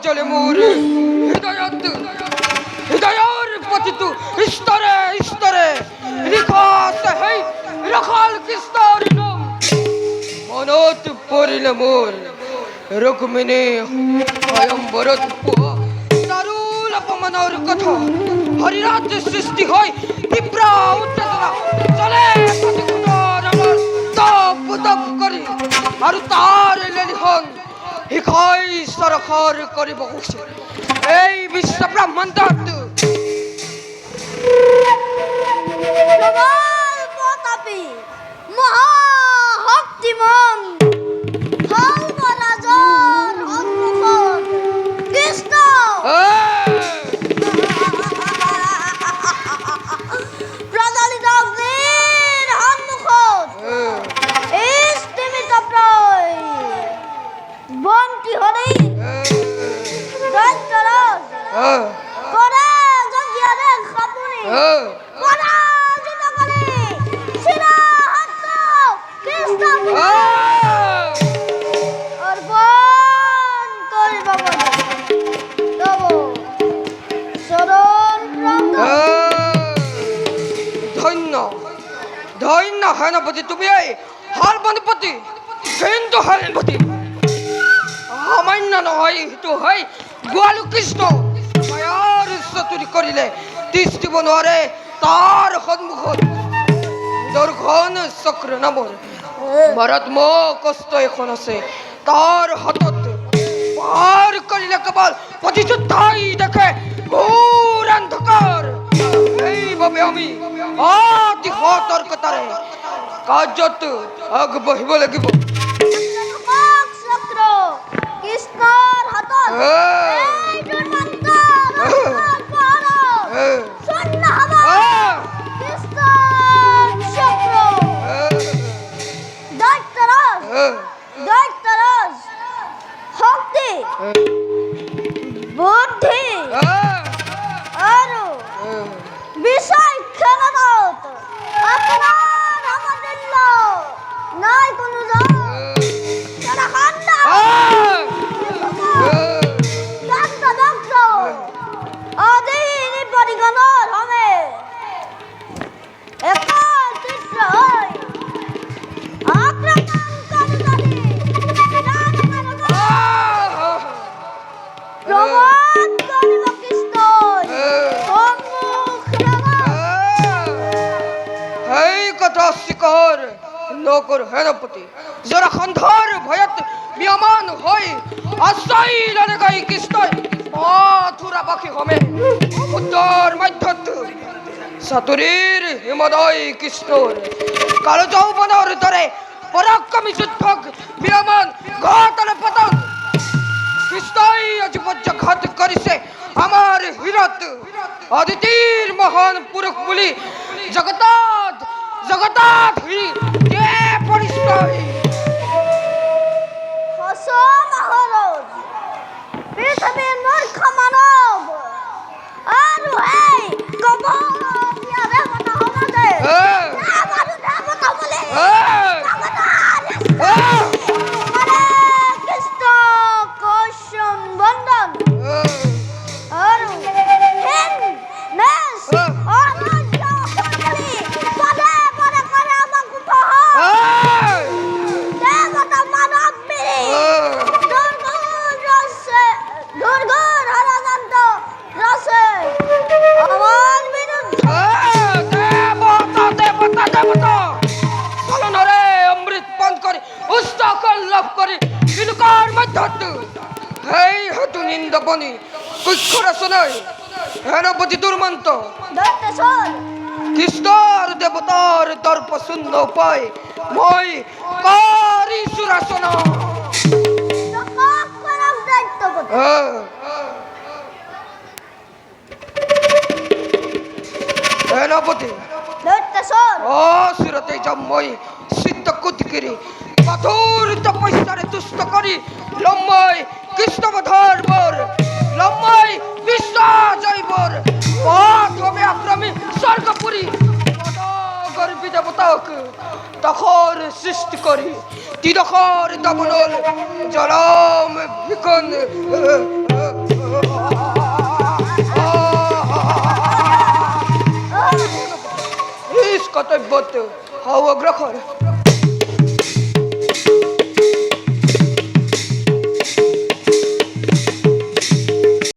চলে মোর হৃদয়ত হৃদয়র পতিত স্তরে স্তরে রিখাত হেই রখাল কিস্তর নম মনত পড়িলে মোর রুক্মিণী স্বয়ম্বরত দারুল অপমানর কথা হরিরাজ্য সৃষ্টি হয় তীব্র উত্তেজনা চলে আমার তপ তপ করি আর তার লেলিহন হিখাই সরখর করিব এই বিশ্ব ব্রহ্মাণ্ড প্রতাপী মহাশক্তিমান রাজন হনুমান কৃষ্ণ প্রজ্বলিত অগ্নির সন্মুখত স্তিমিত প্রায় বন্তি হলেই দৈত্যরাজ করে জঞ্জিয়ারে খাপুনি পরাজিত করে শিরাহত কৃষ্ণ অর্পণ করিব বলে তব শরণ ধন্য ধন্য হেনপতি তুমি এই হরবনপতি কিন্তু হরবনপতি সামান্য নহয় সেইটো হয় গোৱালু কৃষ্ণ মায়াৰ চতুৰি কৰিলে তিষ্ঠিব নোৱাৰে তাৰ সন্মুখত দৰ্শন চক্ৰ নামৰ মাৰাত্মক কষ্ট এখন আছে তাৰ হাতত পাৰ কৰিলে কেৱল প্ৰতিযোদ্ধাই দেখে ঘোৰ অন্ধকাৰ এইবাবে আমি অতি সতৰ্কতাৰে কাৰ্যত আগবাঢ়িব লাগিব কৃষ্ণৰ হাতত এই দুৰ্মন্তৰ শূন্য হ'ব কৃষ্ণৰ চক্ৰ দৈত্যৰাজ শক্তি বুদ্ধি আৰু বিচক্ষণতাত আপোনাৰ সমতুল্য নাই কোনো জন নকর হেনপতি জৰাসন্ধৰ ভয়ত বিয়মান হৈ আশ্ৰয় গাই কৃষ্ণই মথুৰাবাসী সমেত সমুদ্ৰৰ মধ্যত চাতুৰীৰ হিমদয় কৃষ্ণৰ কাল যৌৱনৰ দৰে পরাক্রমী যুদ্ধক বিয়মান ঘাতলে পতন কৃষ্ণই আজ বজ্রঘাত করিছে আমার হিরত অদিতির মহান পুরুষ বলি জগতাত জগতাত হিরি কে পরিচয় হসো মহারাজ পৃথিবীর মূর্খ মানব আর এই কবর দিয়া দেবতা আমাদের দেবতা বলে মানে কৃষ্ণ কৌশম বন্ধন আর হেন মেষ অরাজ্য করি পদে পদে করে আমাকে উপহার দেবতা মানব মিলি দুর্গুণ হরকান্ত রসে আমার বিরুদ্ধে দেবতা দেবতা দেবতা চলনরে অমৃত পান করে উস্তাকল লাভ করে তিলকার মধ্যত হেই হেতু নিন্দবনি কুক্ষর শোনায় হেনপতি দুর্মন্ত দত্তেশ্বর কৃষ্ণর দেবতার দর্প শূন্য উপায় মই করি সুরাসন তকক করম দায়িত্বপতি হেনপতি দত্তেশ্বর অসুরতে জন্মই সিদ্ধ কুতকিরি কঠোর তপস্যারে তুষ্ট করি লম্বই কৃষ্ণবধর বর লম্বই বিশ্ব জৈবর পথ হবে আক্রমী স্বর্গপুরী গর্বী দেবতাক তখন সৃষ্টি করি তিরখর দমনল জলম ভিকন কর্তব্য হও অগ্রসর